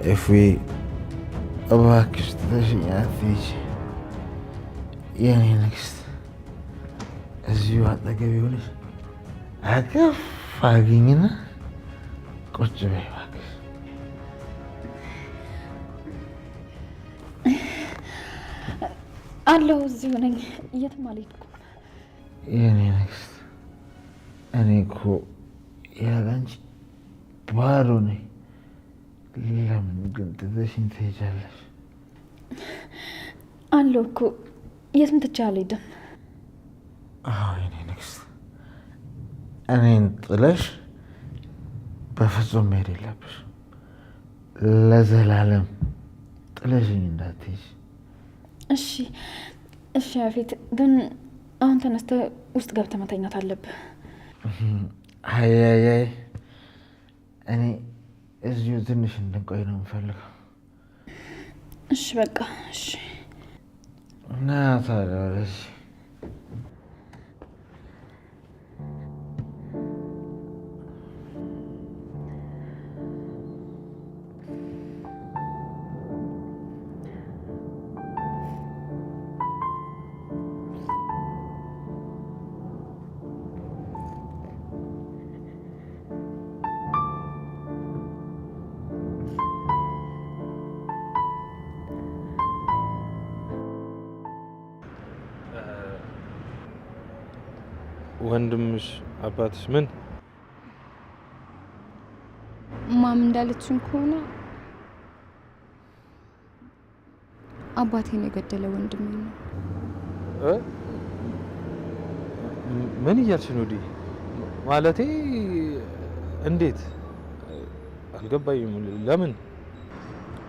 እፎይ እባክሽ ትተሽኝ አትሂጂ የኔ ንግስት። እዚሁ አጠገቤ ሆነሽ አቅፍ አግኝና ቁጭ በይ እባክሽ። አለሁ እዚሁ ነኝ፣ የትም አልሄድኩም። የኔ ንግስት እኔ እኮ ያለ አንቺ ባዶ ነኝ። ለምን ግን ትተሽኝ ትሄጃለሽ? አለሁ እኮ የትም ትቼ አልሄድም። አዎ የኔ ንግስት እኔን ጥለሽ በፍጹም መሄድ የለብሽም። ለዘላለም ጥለሽኝ እንዳትሄጂ። እሺ እሺ ያፌት፣ ግን አሁን ተነስተህ ውስጥ ገብተህ መተኛት አለብህ። አይ እኔ እዚሁ ትንሽ እንድንቆይ ነው የምፈልገው። እሺ በቃ እሺ። ና ታዲያ ወደዚህ። ወንድምሽ አባትሽ ምን ማም እንዳለችኝ ከሆነ አባቴን የገደለ ወንድሜ ነው። ምን እያልሽ ነው? ማለቴ እንዴት አልገባኝም። ለምን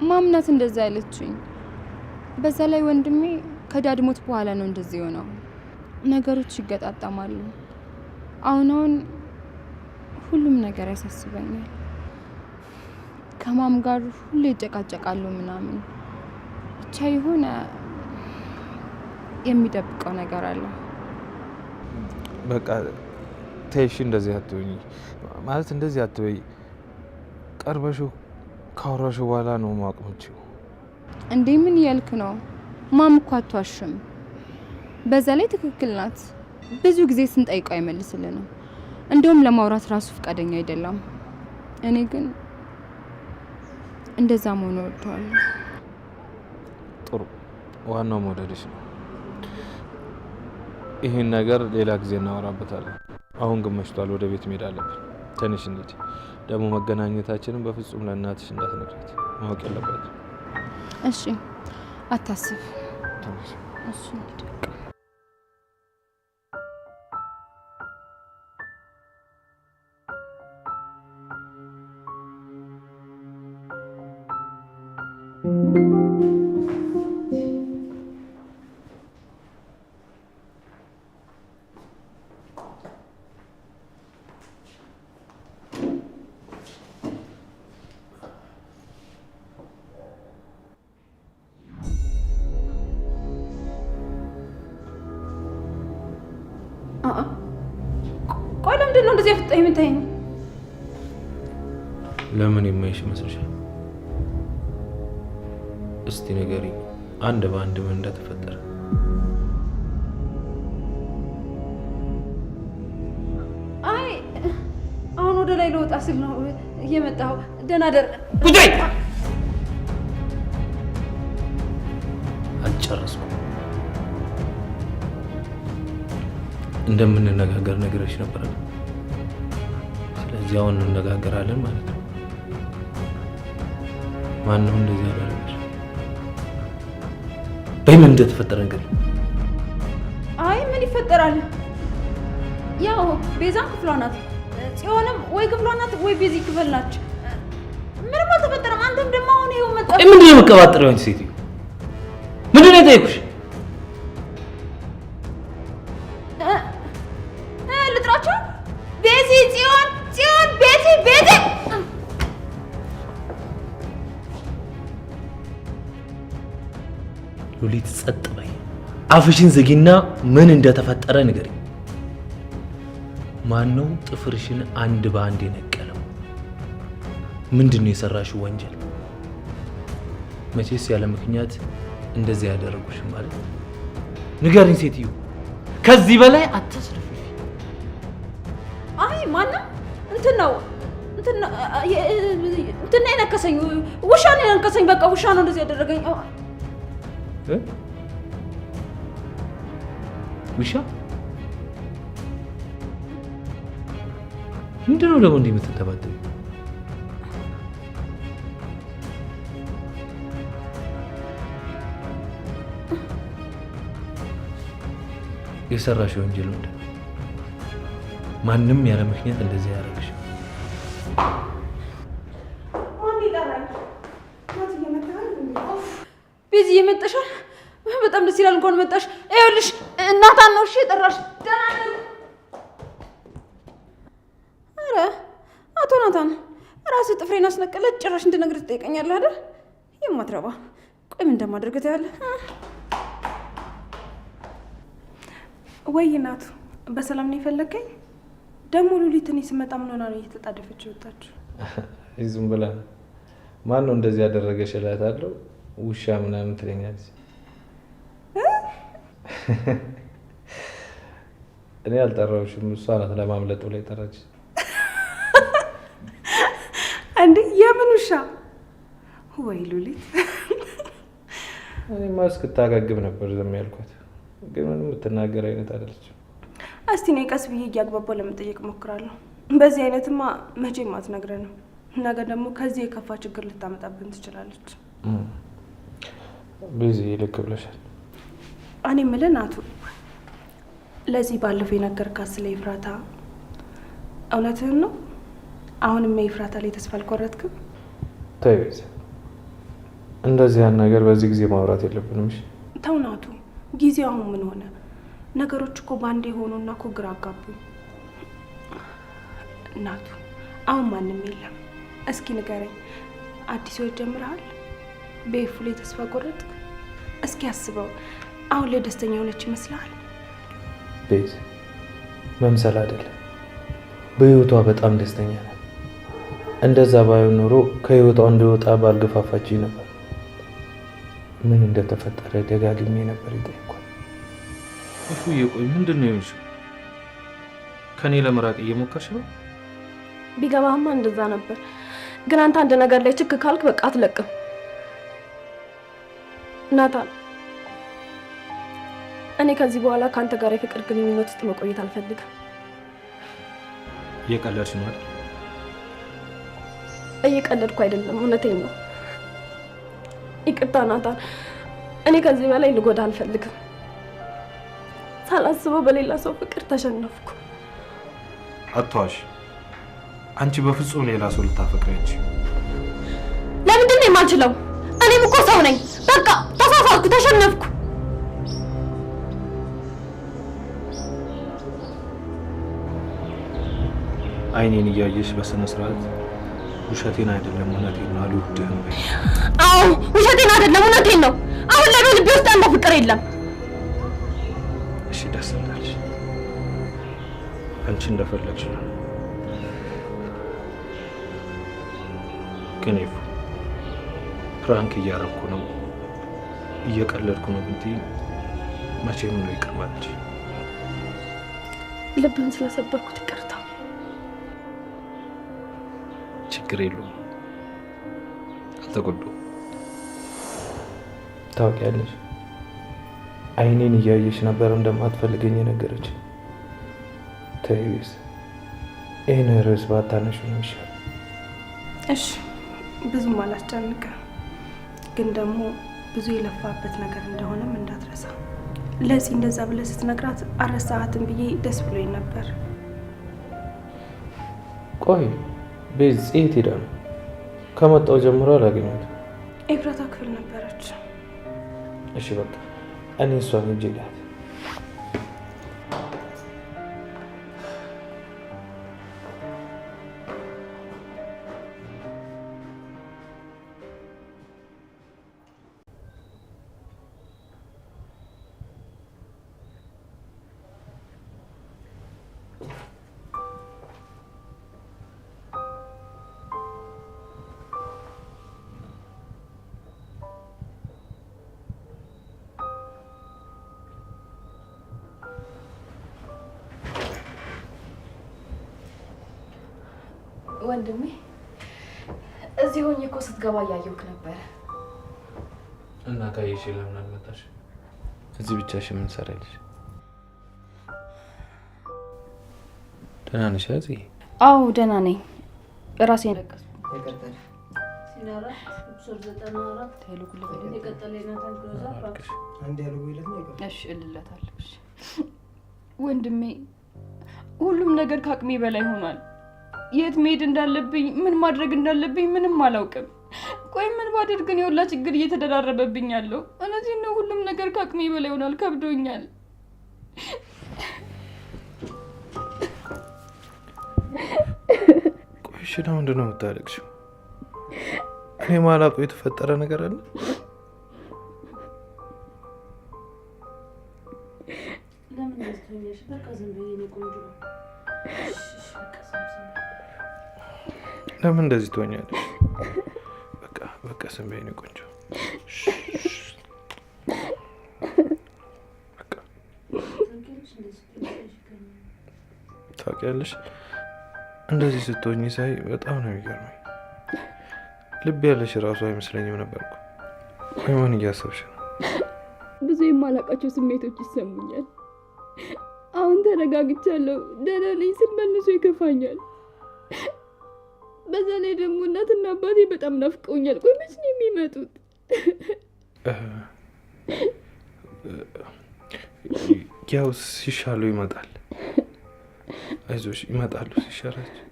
ማምናት እንደዛ ያለችኝ? በዛ ላይ ወንድሜ ከዳድ ሞት በኋላ ነው እንደዚህ ሆነው። ነገሮች ይገጣጣማሉ። አሁን ሁሉም ነገር ያሳስበኛል። ከማም ጋር ሁሌ ይጨቃጨቃሉ ምናምን። ብቻ የሆነ የሚደብቀው ነገር አለ። በቃ ተይሽ፣ እንደዚህ አትበይ። ማለት እንደዚህ አትበይ። ቀርበሽው ካወራሽው በኋላ ነው ማወቅ የምትችይው። እንዴ ምን እያልክ ነው? ማም እኮ አትዋሽም። በዛ ላይ ትክክል ናት። ብዙ ጊዜ ስንጠይቀው አይመልስልንም። እንደውም ለማውራት ራሱ ፈቃደኛ አይደለም። እኔ ግን እንደዛ መሆኑ እወደዋለሁ። ጥሩ፣ ዋናው መውደድሽ ነው። ይህን ነገር ሌላ ጊዜ እናወራበታለን። አሁን ግን መሽቷል፣ ወደ ቤት መሄድ አለብን። ትንሽ እንሂድ። ደግሞ መገናኘታችንን በፍጹም ለእናትሽ እንዳትነግሪያት፣ ማወቅ የለባትም። እሺ አታስብ። እሺ ቆይ ለምንድን ነው እንደዚህ ፍጣ የምታይኝ? ለምን የማይሽ መስልሻል? እስቲ ንገሪኝ፣ አንድ በአንድ ምን እንደተፈጠረ። አይ አሁን ወደ ላይ ልወጣ ስል ነው እየመጣሁ። ደህና ደር ጉዳይ አልጨረስኩም። እንደምንነጋገር ነገርሽ ነበር። ስለዚህ አሁን እንነጋገራለን ማለት ነው። ማንም እንደዚህ ያደረገሽ? በምን እንደተፈጠረ ነገር? አይ ምን ይፈጠራል? ያው ቤዛም ክፍሏ ናት፣ ጽዮንም ወይ ክፍሏ ናት ወይ ቤዚ ክፍል ናች። ምንም አልተፈጠረም። አንተም ደግሞ አሁን ይኸው መጣ። ምንድን ነው የምትቀባጥሪው አንቺ ሴትዮ? ምንድን ነው የጠየኩሽ? ልጥራቸው? ቤዚ፣ ጽዮን፣ ቤዚ። ሉሊት ጸጥ በይ። አፍሽን ዝጊና ምን እንደተፈጠረ ንገሪኝ። ማነው ጥፍርሽን አንድ በአንድ የነቀለው? ምንድነው የሰራሽው ወንጀል? መቼስ ያለ ምክንያት እንደዚህ ያደረጉሽ ማለት ንገሪኝ ሴትዮ ከዚህ በላይ አትስልፊ አይ ማንም እንትን የነከሰኝ ውሻ ነው የነከሰኝ በቃ ውሻ ነው እንደዚህ ያደረገኝ ውሻ ምንድነው ደግሞ እንዲህ የምትተባደው የሰራሽ ወንጀል ምንድን ነው? ማንም ያለ ምክንያት እንደዚህ ያደርግሽ ቤዚ እየመጣሻል በጣም ደስ ይላል እንኳን መጣሽ ይኸውልሽ እናታን ነው እሺ የጠራሽ ደህና ነኝ ኧረ አቶ ናታን ራስህ ጥፍሬን አስነቀለች ጭራሽ እንድነግርህ ትጠይቀኛለህ አይደል የማትረባ ቆይ ምን እንደማደርግ ታያለህ ወይ እናቱ በሰላም ነው የፈለከኝ ደግሞ ሉሊት እኔ ስመጣ ምን ሆና ነው እየተጣደፈች ወጣችሁ ዝም ብላ ማን ነው እንደዚህ ያደረገሽ እላታለሁ ውሻ ምናምን ትለኛለች እኔ አልጠራሁሽም እሷ ናት ለማምለጥ ብላ የጠራች እንዴ የምን ውሻ ወይ ሉሊት እኔማ እስክታጋግም ነበር ዝም ያልኳት ግን ምንም የምትናገር አይነት አይደለችም እስቲ እኔ ቀስ ብዬ እያግባባሁ ለመጠየቅ እሞክራለሁ በዚህ አይነትማ መቼም አትነግረንም ነገ ደግሞ ከዚህ የከፋ ችግር ልታመጣብን ትችላለች ቤዚ ልክ ብለሻል እኔ የምልህ ናቱ ለዚህ ባለፈው የነገርካት ስለ ኤፍራታ እውነትህን ነው አሁንም ኤፍራታ ላይ ተስፋ አልቆረጥክም ተይ ቤዚ እንደዚህ ያን ነገር በዚህ ጊዜ ማውራት የለብንም እሺ ተው ናቱ ጊዜው አሁን ምን ሆነ ነገሮች እኮ ባንዴ ሆኖና እኮ ግራ አጋቡኝ ናቱ አሁን ማንም የለም እስኪ ንገረኝ አዲስ ህይወት ጀምረሃል በኤፉ ላይ ተስፋ ቆረጥክ እስኪ አስበው አሁን ላይ ደስተኛ ሆነች ይመስልሃል ቤዚ መምሰል አይደለም በህይወቷ በጣም ደስተኛ ናት እንደዛ ባይሆን ኖሮ ከህይወቷ እንደወጣ ባልገፋፋችኝ ነበር ምን እንደተፈጠረ ደጋግሜ ነበር ይጠይቋል እፉ የቆይ ምንድነው ይሆንሽ ከኔ ለመራቅ እየሞከርሽ ነው ቢገባህማ እንደዛ ነበር ግን አንተ አንድ ነገር ላይ ችክ ካልክ በቃ አትለቅም ናታን እኔ ከዚህ በኋላ ካንተ ጋር የፍቅር ግንኙነት ውስጥ መቆየት አልፈልግም እየቀለድሽ ነው አይደል እየቀለድኩ አይደለም እውነቴን ነው ይቅርታ ናታን እኔ ከዚህ በላይ ልጎዳ አልፈልግም ሳላስበው በሌላ ሰው ፍቅር ተሸነፍኩ አትዋሽ አንቺ በፍጹም ሌላ ሰው ልታፈቅሪያለሽ ለምንድን ነው የማልችለው እኔም እኮ ሰው ነኝ በቃ ተሳሳትኩ ተሸነፍኩ አይኔን እያየሽ በስነ ስርዓት ውሸቴን አይደለም እውነቴን ነው አልወድህም በይ አዎ ውሸቴን አይደለም እውነቴን ነው አሁን ላይ ልቤ ውስጥ ያለው ፍቅር የለም እሺ ደስ እንዳለሽ አንቺ እንደፈለግሽ ነው ግን ይፉ ፕራንክ እያረኩ ነው እየቀለድኩ ነው ብትይ መቼም ነው ይቅር ማለት ልብን ስለሰበርኩት ይቅርታ ችግር የለውም አልተጎዳሁም ታውቂያለሽ አይኔን እያየሽ ነበር እንደማትፈልገኝ የነገረች ተይውስ ይሄን ርዕስ ባታነሺ ነው የሚሻለው እሺ ብዙም አላስጨንቅም ግን ደግሞ ብዙ የለፋበት ነገር እንደሆነም እንዳትረሳ ለዚህ እንደዛ ብለህ ስትነግራት አረሳሃትን ብዬ ደስ ብሎኝ ነበር ቆይ ቤዝ የት ሄዳ ነው ከመጣሁ ጀምሮ አላገኘኋትም ኤፍራታ ክፍል ነበረች እሺ በቃ እኔ እሷን ሂጅ እላት ወንድሜ እዚህ ሆኜ እኮ ስትገባ እያየሁህ ነበር። እና ካየሽ ለምን አልመጣሽ? እዚህ ብቻሽን ምን ትሰሪያለሽ? ደህና ነሽ እዚህ? አዎ ደህና ነኝ። ራሴን ለቀስ የቀጠለ ሲናራት ሱር 94 ቴሌኩል በደል የቀጠለ ይናታን ግሮዛ ፍራክሽ አንድ ያለው ይለት ነው ይቀር። እሺ እልለታለሁ። እሺ ወንድሜ ሁሉም ነገር ከአቅሜ በላይ ሆኗል። የት መሄድ እንዳለብኝ ምን ማድረግ እንዳለብኝ ምንም አላውቅም። ቆይ ምን ባደርግ ነው የሁላ ችግር እየተደራረበብኝ ያለው? እነዚህ ነው ሁሉም ነገር ከአቅሜ በላይ ሆኗል። ከብዶኛል። ቆይ እሺ ለምንድን ነው የምታለቅሽው? እኔ ማላውቀው የተፈጠረ ነገር አለ? ለምን እንደዚህ ትሆኛለሽ? በቃ ዝም በይ የኔ ቆንጆ። ታውቂያለሽ እንደዚህ ስትሆኚ ሳይ በጣም ነው የሚገርመኝ። ልብ ያለሽ ራሱ አይመስለኝም ነበርኩ። ቆይ ምን እያሰብሽ ነው? ብዙ የማላውቃቸው ስሜቶች ይሰሙኛል። አሁን ተረጋግቻለሁ። ደህና ነኝ ስል መልሶ ይከፋኛል። በዛ ላይ ደግሞ እናትና አባቴ በጣም ናፍቀውኛል። ቆይ መች ነው የሚመጡት? ያው ሲሻሉ ይመጣል። አይዞሽ ይመጣሉ ሲሻላቸው።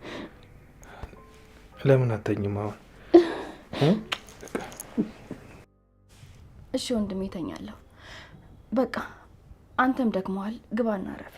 ለምን አተኝም አሁን? እሺ ወንድሜ ተኛለሁ። በቃ አንተም ደክመዋል፣ ግባና አረፍ።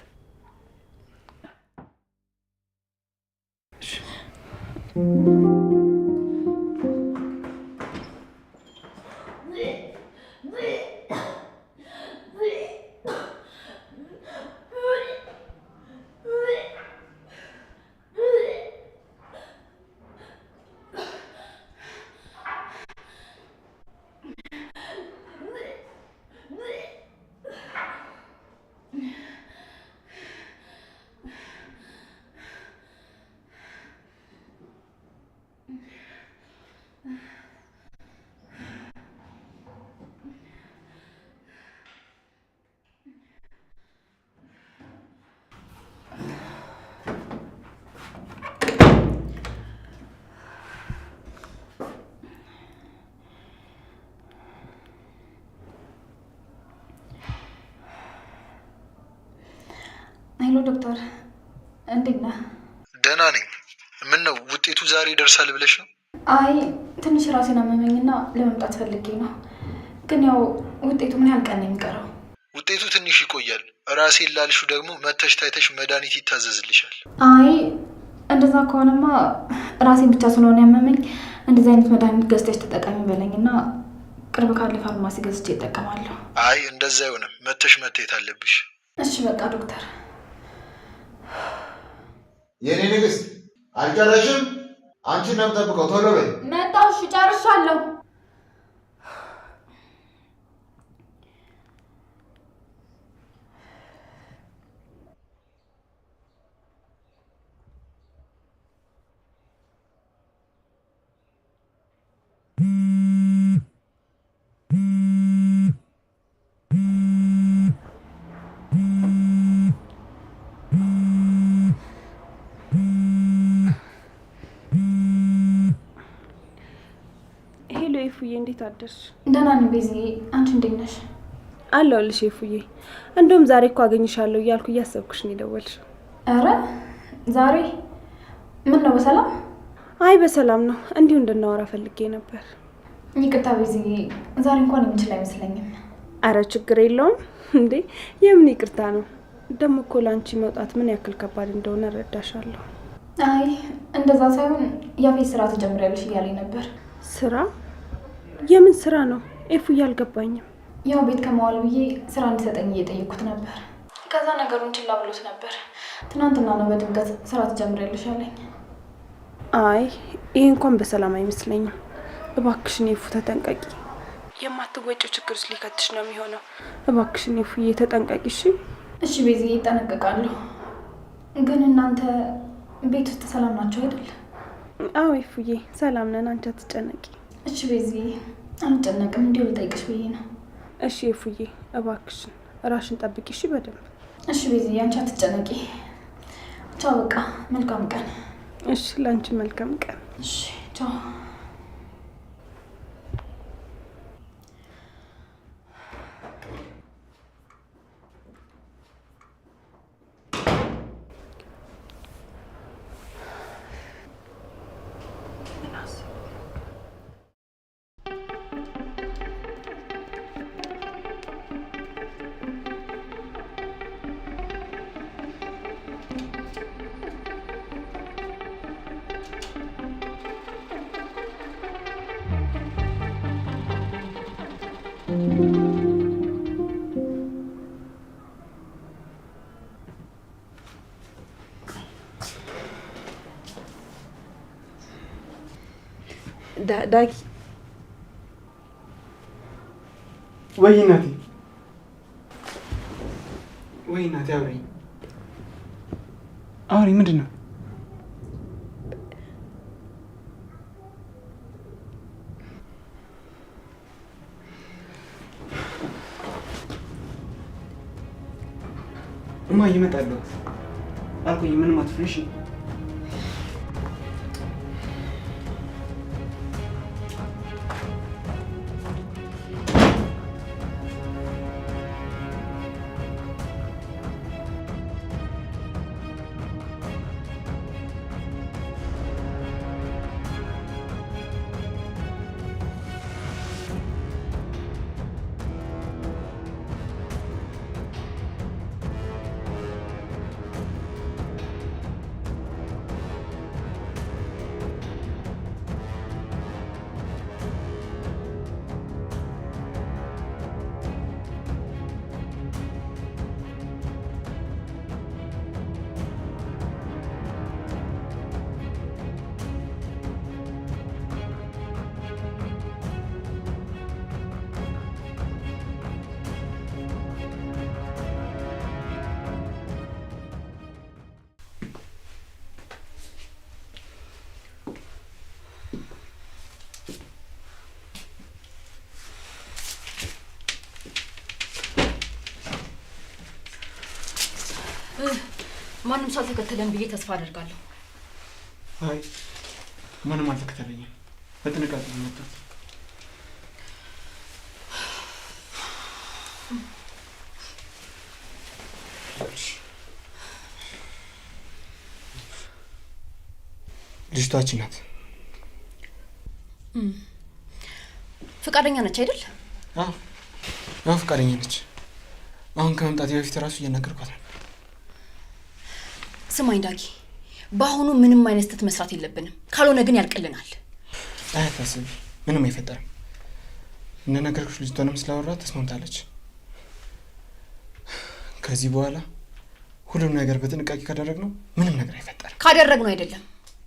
ሄሎ ዶክተር፣ እንዴት ነህ? ደህና ነኝ። ምን ነው ውጤቱ ዛሬ ይደርሳል ብለሽ ነው? አይ ትንሽ ራሴን አመመኝና ለመምጣት ፈልጌ ነው። ግን ያው ውጤቱ ምን ያህል ቀን ነው የሚቀረው? ውጤቱ ትንሽ ይቆያል። ራሴን ላልሹ ደግሞ መተሽ ታይተሽ መድኃኒት ይታዘዝልሻል። አይ እንደዛ ከሆነማ ራሴን ብቻ ስለሆነ ያመመኝ እንደዚህ አይነት መድኃኒት ገዝተሽ ተጠቀሚ በለኝና ቅርብ ካለ ፋርማሲ ገዝቼ እጠቀማለሁ። አይ እንደዛ አይሆንም። መተሽ መታየት አለብሽ። እሺ በቃ ዶክተር። የኔ ንግስት አልጨረሽም? አንቺን ነው የምጠብቀው። ቶሎ በይ። መጣሁ። እሺ ጨርሻለሁ። ኤፉዬ እንዴት አደርሽ? ደህና ነኝ ቤዝዬ። አንቺ እንዴት ነሽ? አለሁልሽ ኤፉዬ። እንደውም ዛሬ እኮ አገኝሻለሁ እያልኩ እያሰብኩሽ ነው የደወልሽው። ኧረ ዛሬ ምን ነው በሰላም? አይ በሰላም ነው። እንዲሁ እንድናወራ ፈልጌ ነበር። ይቅርታ ቤዝዬ፣ ዛሬ እንኳን የምችል አይመስለኝም። አረ ችግር የለውም። እንዴ የምን ይቅርታ ነው? ደግሞ እኮ ላንቺ መውጣት ምን ያክል ከባድ እንደሆነ እረዳሻለሁ። አይ እንደዛ ሳይሆን ያፌት ስራ ተጀምሪያለሽ እያለኝ ነበር። ስራ? የምን ስራ ነው ኤፉዬ? አልገባኝም። ያው ቤት ከመዋል ብዬ ስራ እንዲሰጠኝ እየጠየኩት ነበር። ከዛ ነገሩን ችላ ብሎት ነበር። ትናንትና ነው በድንገት ስራ ተጀምሪያለሽ አለኝ። አይ ይሄ እንኳን በሰላም አይመስለኝም። እባክሽን ኤፉ ተጠንቀቂ። የማትወጪው ችግር ውስጥ ሊከትሽ ነው የሚሆነው። እባክሽን ኤፉዬ ተጠንቀቂ። እሺ እሺ ቤዝዬ፣ እጠነቀቃለሁ። ግን እናንተ ቤት ውስጥ ሰላም ናቸው አይደል? አዎ ይፉዬ ሰላም ነን፣ አንቺ አትጨነቂ። እሺ ቤዚ አንጨነቅም፣ እንዲሁ ልጠይቅሽ ብዬ ነው። እሺ ይፉዬ እባክሽን ራሽን ጠብቂ እሺ በደንብ። እሺ ቤዚ አንቺ አትጨነቂ። ቻው በቃ መልካም ቀን። እሺ ላንቺ መልካም ቀን። እሺ ቻው። ዳጊ ወይ እናቴ አውሪ ምንድን ነው? እማዬ እመጣለሁ አልኩኝ። ምንም አትፍሪ እሺ? ማንም ሰው ተከተለን ብዬ ተስፋ አደርጋለሁ። አይ ማንም አልተከተለኝም። በጥንቃቄ ነው የመጣሁት። ልጅቷችን ናት። ፍቃደኛ ነች አይደል? አዎ ፍቃደኛ ነች። አሁን ከመምጣቴ በፊት እራሱ እያናገርኳት ነው። ስማኝ ዳጊ፣ በአሁኑ ምንም አይነት ስህተት መስራት የለብንም። ካልሆነ ግን ያልቅልናል። አታስቢ፣ ምንም አይፈጠርም። እንደነገርኩሽ ልጅቷንም ስላወራኋት ተስማምታለች። ከዚህ በኋላ ሁሉም ነገር በጥንቃቄ ካደረግነው ምንም ነገር አይፈጠርም። ካደረግነው አይደለም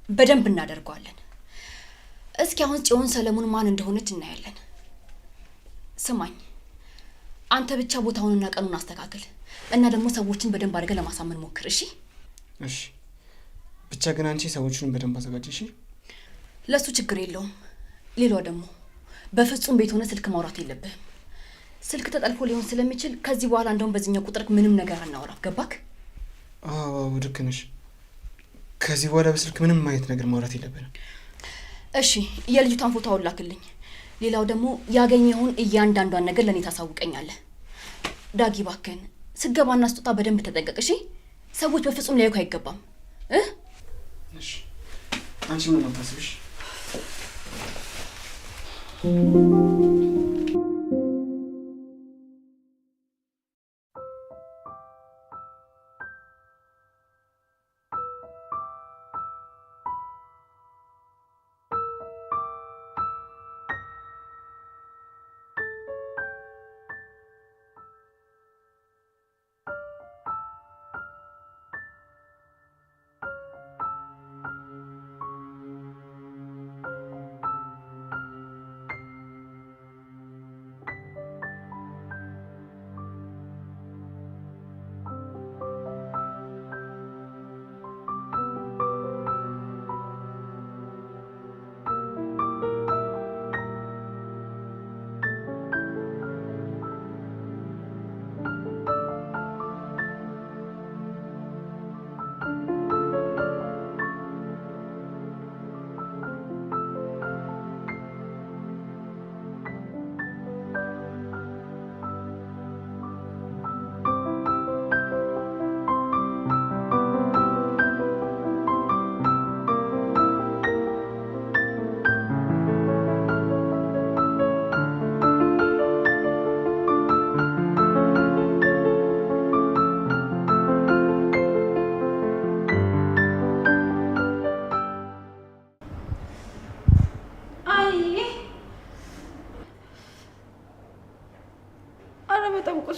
በደንብ እናደርገዋለን። እስኪ አሁን ጽዮን ሰለሞን ማን እንደሆነች እናያለን። ስማኝ፣ አንተ ብቻ ቦታውንና ቀኑን አስተካክል እና ደግሞ ሰዎችን በደንብ አድርገህ ለማሳመን ሞክር። እሺ እሺ። ብቻ ግን አንቺ ሰዎቹን በደንብ አዘጋጅ እሺ? ለሱ ችግር የለውም። ሌላው ደግሞ በፍጹም ቤት ሆነ ስልክ ማውራት የለብህም። ስልክ ተጠልፎ ሊሆን ስለሚችል ከዚህ በኋላ እንደውም በዚህኛው ቁጥር ምንም ነገር አናወራም። ገባክ? አዎ ልክ ነሽ። ከዚህ በኋላ በስልክ ምንም አይነት ነገር ማውራት የለብንም። እሺ የልጅቷን ፎቶ አውላክልኝ። ሌላው ደግሞ ያገኘውን እያንዳንዷን ነገር ለኔ ታሳውቀኛለህ። ዳጊ ባከን ስገባና ስጦታ በደንብ ተጠንቀቅ እሺ? ሰዎች በፍጹም ሊያዩክ አይገባም። እሺ አንቺ ምን አታስብሽ?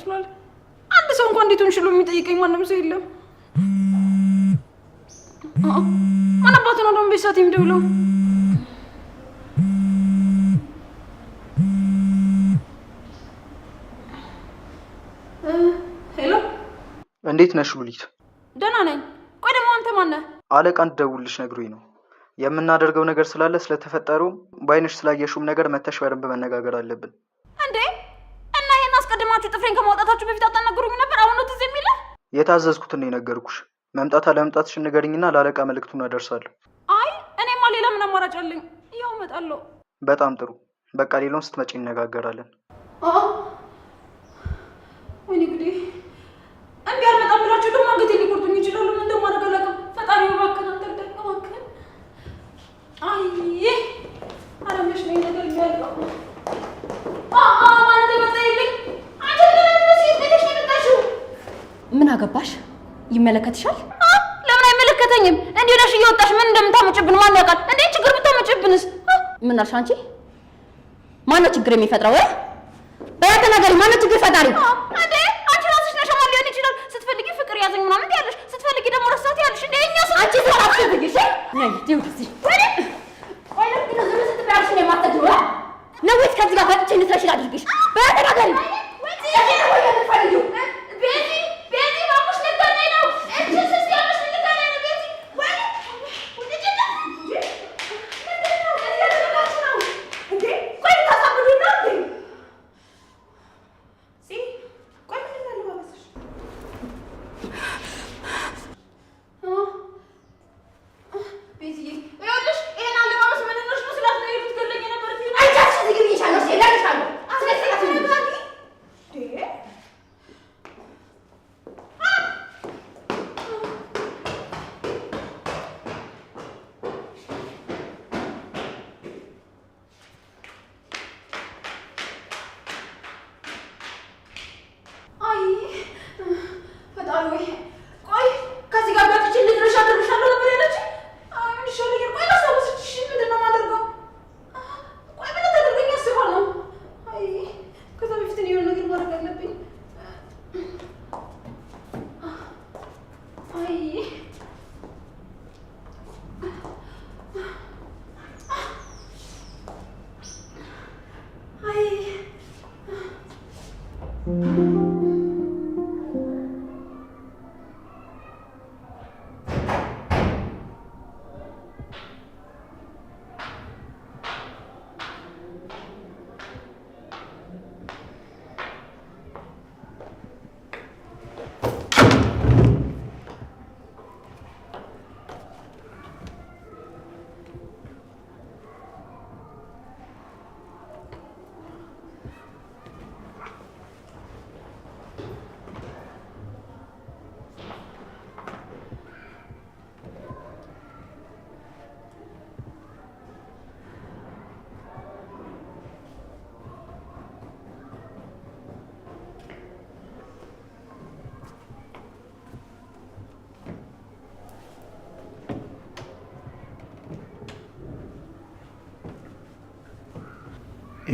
ይመስላል? አንድ ሰው እንኳን እንዴት ሆንሽ ብሎ የሚጠይቀኝ ማንም ሰው የለም። ማን አባቱ ነው ደግሞ በሰዓት የሚደውለው? ሄሎ፣ እንዴት ነሽ ሉሊት? ደህና ነኝ። ቆይ ደግሞ አንተ ማን ነህ? አለቃ እንድደውልልሽ ነግሮኝ ነው። የምናደርገው ነገር ስላለ ስለተፈጠረው በአይንሽ ስላየሽውም ነገር መተሽ በደንብ መነጋገር አለብን። እንዴ እና ይሄን አስቀድማችሁ ጥፍሬን ከማውጣታችሁ በፊት አታናግሩኝ ነበር? አሁን ነው ትዝ የሚልህ? የታዘዝኩትን ነው የነገርኩሽ። መምጣት አለመምጣትሽ ንገሪኝና ለአለቃ መልእክቱን አደርሳለሁ። አይ እኔማ ሌላ ምን አማራጭ አለኝ? ያው እመጣለሁ። በጣም ጥሩ። በቃ ሌላውን ስትመጪ እነጋገራለን። ወይኔ ጉዴ! እምቢ አልመጣም ብላችሁ ደግሞ አንገቴን ሊቆርጡኝ ይችላሉ። ምን እንደማደርግ አላውቅም። ፈጣሪ እባክህን አንተ ደግሞ እባክህን። አይ አረመሽ ነኝ ነገር ያለው ማለት የመጣይልኝ አንቺ ለምን ቤተሽ የመጣሽው? ምን አገባሽ? ይመለከትሻል? ለምን አይመለከተኝም? እንዲሁ ነሽ እየወጣሽ ምን እንደምታመጭብን ማን ያውቃል? እንዴ ችግር ብታመጭብንስ? ምን አልሽ አንቺ? ማነው ችግር የሚፈጥረው? በተናገሪ ማነው ችግር ፈጣሪ? እንዴ አንቺ ራስሽ ነሽ ማን ሊሆን ይችላል? ስትፈልጊ ፍቅር ያዘኝ ምናምን ያለሽ፣ ስትፈልጊ ደግሞ ረሳት ያለሽ። እንዴ እኛ አንቺ ተራፍሽ ትግሽ ነይ ዲውትሲ ወይ ለምን ዝም ስትባልሽ ነው የማትደው? ነው ወይስ ከዚህ ጋር ፈጥቼ ልትረሽ አድርግሽ? በተናገሪ ቤዚ ባኩሽ ልትገናኝ ነው። እቺ ስስ ያለሽ ልትገናኝ ነው ቤዚ። ወይ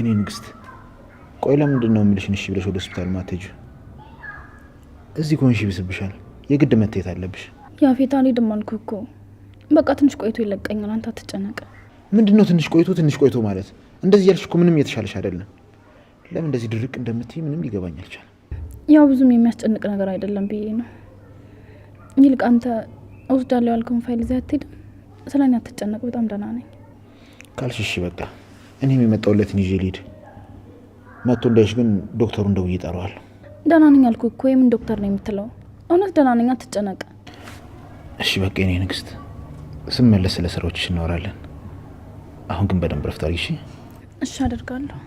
እኔ ንግስት፣ ቆይ ለምንድን ነው የምልሽን እሺ ብለሽ ወደ ሆስፒታል ማትሄጂው? እዚህ ኮንሽ ይብስብሻል። የግድ መታየት አለብሽ። ያፌት አልሄድም አልኩህ እኮ። በቃ ትንሽ ቆይቶ ይለቀኛል። አንተ አትጨነቅ። ምንድነው ትንሽ ቆይቶ ማለት? እንደዚህ ያልሽ እኮ ምንም እየተሻለሽ አይደለም። ለምን እንደዚህ ድርቅ እንደምትይ ምንም ሊገባኝ አልቻለም። ያው ብዙም የሚያስጨንቅ ነገር አይደለም ብዬ ነው። ይልቅ አንተ ወስዳለሁ ያልከውን ፋይል ይዘህ አትሄድም? ስለኔ አትጨነቅ፣ በጣም ደህና ነኝ ካልሽ እሺ በቃ እኔም የመጣሁለትን ይዤ ልሂድ። መጥቶ እንዳይሽ ግን ዶክተሩን ደውዬ እጠራዋለሁ። ደህና ነኝ አልኩህ እኮ። የምን ዶክተር ነው የምትለው? እውነት ደህና ነኝ፣ አትጨነቅ። እሺ በቃ የኔ ንግስት፣ ስመለስ ስለ ስራዎችሽ እናወራለን። አሁን ግን በደንብ ረፍት አድርጊ። እሺ አደርጋለሁ።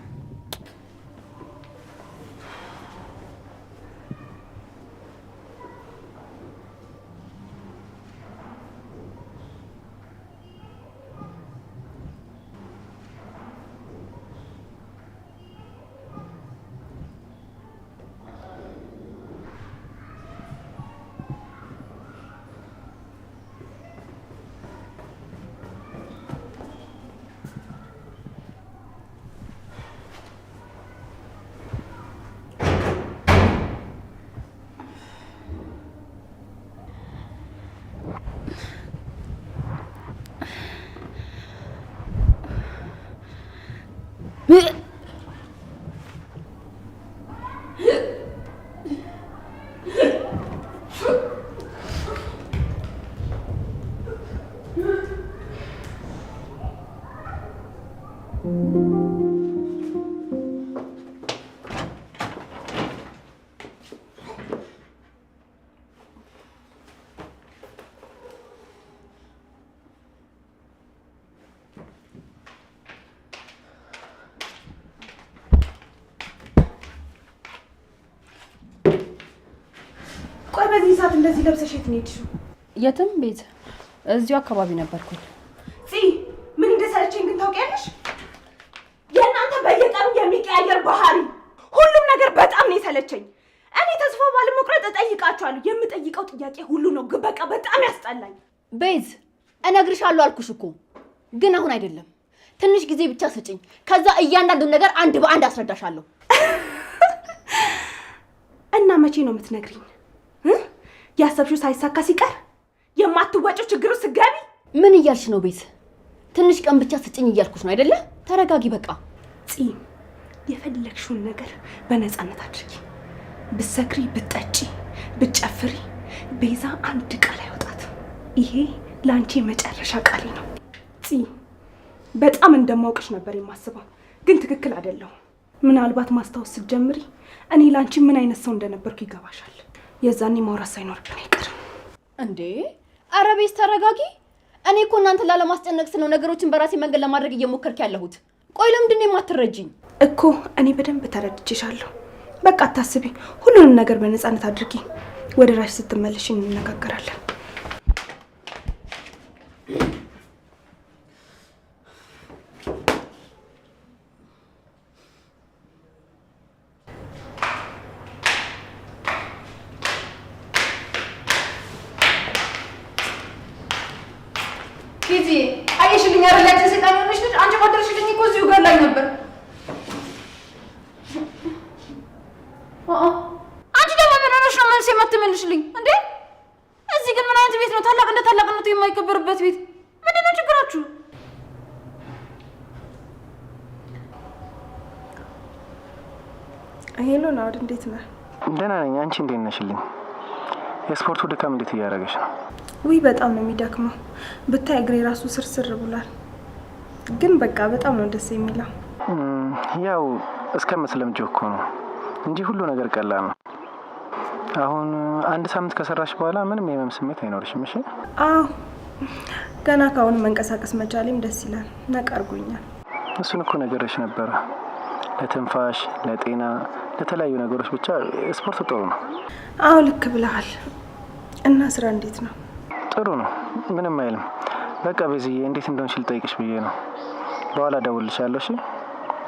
ቆይ በዚህ ሰዓት እንደዚህ ለብሰሽ የት ነው የሄድሽው? የትም ቤት እዚሁ አካባቢ ነበርኩኝ። ምን እንደሰለቸኝ ግን ታውቂያለሽ? የእናንተ በየቀኑ የሚቀያየር ባህሪ፣ ሁሉም ነገር በጣም ነው የሰለቸኝ። እኔ ተስፋ ባለመቁረጥ እጠይቃቸዋለሁ። የምጠይቀው ጥያቄ ሁሉ ነው፣ ግን በቃ በጣም ያስጠላኝ። ቤዝ እነግርሻለሁ አልኩሽ እኮ፣ ግን አሁን አይደለም። ትንሽ ጊዜ ብቻ ስጭኝ፣ ከዛ እያንዳንዱን ነገር አንድ በአንድ አስረዳሻለሁ። እና መቼ ነው የምትነግሪኝ? ያሰብሽው ሳይሳካ ሲቀር የማትወጪው ችግሩ ስገቢ? ምን እያልሽ ነው ቤዝ? ትንሽ ቀን ብቻ ስጭኝ እያልኩሽ ነው አይደለ? ተረጋጊ በቃ። የፈለግሽውን ነገር በነፃነት አድርጊ። ብትሰክሪ፣ ብትጠጪ፣ ብትጨፍሪ ቤዛ አንድ ቃል አይወጣትም። ይሄ ለአንቺ የመጨረሻ ቃል ነው። በጣም እንደማውቅሽ ነበር የማስበው፣ ግን ትክክል አይደለሁም። ምናልባት ማስታወስ ስትጀምሪ እኔ ለአንቺ ምን አይነት ሰው እንደነበርኩ ይገባሻል። የዛኔ ማውራት ሳይኖርብን አይቀርም። እንዴ ኧረ ቤዝ ተረጋጊ። እኔ እኮ እናንተን ላለማስጨነቅ ስለው ነገሮችን በራሴ መንገድ ለማድረግ እየሞከርኩ ያለሁት። ቆይ ለምንድን ነው የማትረጂኝ? እኮ እኔ በደንብ ተረድቼሻለሁ። በቃ አታስቢ፣ ሁሉንም ነገር በነፃነት አድርጊ። ወደ ራስሽ ስትመለሽ እንነጋገራለን። ቲጂ አይሽልኝ አረጋችን ሰይጣን ሆነሽ ልጅ አንቺ ባደረሽልኝ እኮ እዚሁ ጋር ላይ ነበር። አንቺ ደግሞ ምን ሆነሽ ነው መልስ የማትመልሽልኝ እንዴ? እዚህ ግን ምን አይነት ቤት ነው? ታላቅ እንደ ታላቅነቱ የማይከበርበት ቤት። ምንድን ነው ችግራችሁ? ሄሎ ናውድ፣ እንዴት ነህ? ደህና ነኝ። አንቺ እንዴት ነሽልኝ? የስፖርቱ ድካም እንዴት እያደረገሽ ነው? ውይ በጣም ነው የሚደክመው። ብታይ እግሬ ራሱ ስርስር ብሏል። ግን በቃ በጣም ነው ደስ የሚለው። ያው እስከምትለምጂው እኮ ነው እንጂ ሁሉ ነገር ቀላል ነው። አሁን አንድ ሳምንት ከሰራሽ በኋላ ምንም የህመም ስሜት አይኖርሽም። እሺ? አዎ ገና ካሁን መንቀሳቀስ መቻሌም ደስ ይላል። ነቃ አድርጎኛል። እሱን እኮ ነገርሽ ነበረ። ለትንፋሽ፣ ለጤና፣ ለተለያዩ ነገሮች ብቻ ስፖርት ጥሩ ነው። አዎ ልክ ብለሃል። እና ስራ እንዴት ነው? ጥሩ ነው፣ ምንም አይልም። በቃ ቤዝዬ እንዴት እንደሆንሽ ልጠይቅሽ ብዬ ነው። በኋላ እደውልልሻለሁ። እሺ?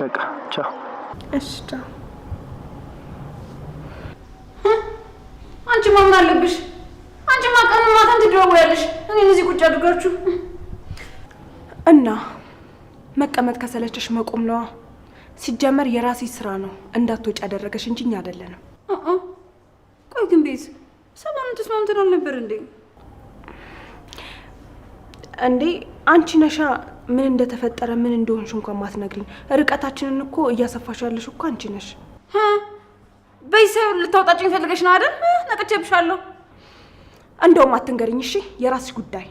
በቃ ቻው። እሺ ቻው። አንቺ ማምን አለብሽ? አንቺ ማቀኑ ማታን ትደዋወያለሽ፣ እኔን እዚህ ቁጭ አድርጋችሁ። እና መቀመጥ ከሰለቸሽ መቆም ነዋ። ሲጀመር የራሴ ስራ ነው እንዳትወጪ ያደረገሽ እንጂ እኛ አይደለንም። ቆይ ግን ቤዝ ሰሞኑን ተስማምተን አልነበር እንዴ? እንዴ አንቺ ነሻ ምን እንደተፈጠረ ምን እንደሆንሽ እንኳን ማትነግሪኝ። ርቀታችንን እኮ እያሰፋሽ ያለሽ እኮ አንቺ ነሽ። በይሰው ልታወጣጭኝ ፈልገሽ ነው አይደል? ነቅቼብሻለሁ። እንደውም አትንገሪኝ እሺ፣ የራስሽ ጉዳይ።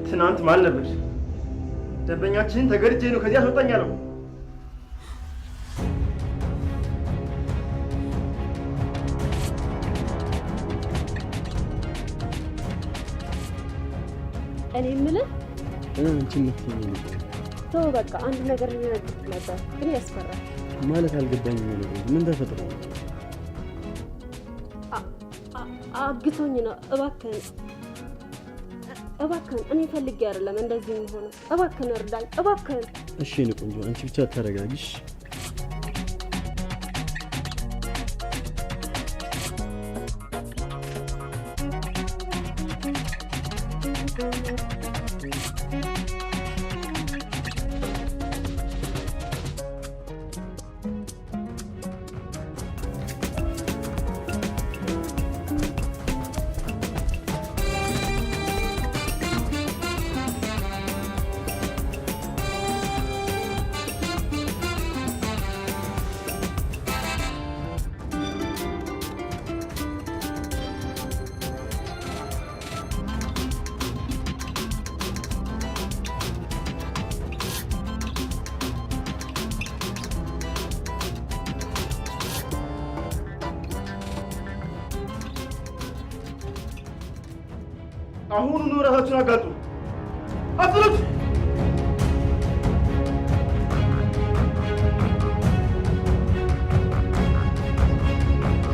ትናንት ማን ነበር? ደንበኛችንን ተገድጄ ነው ከዚህ አስወጣኛለሁ። እኔ የምልህ ተው በቃ አንድ ነገር ልነግርህ ነበር ግን ያስፈራል። ማለት አልገባኝም ነገር ምን ተፈጥሮ ነው? አግቶኝ ነው። እባክህን እኔ ፈልጌ አይደለም እንደዚህ የሚሆነው። እባክህን እርዳኝ እባክህን። እሺ የኔ ቆንጆ አንቺ ብቻ ተረጋጊሽ። አሁኑኑ ራሳችሁን አጋጡ። አጥሩት!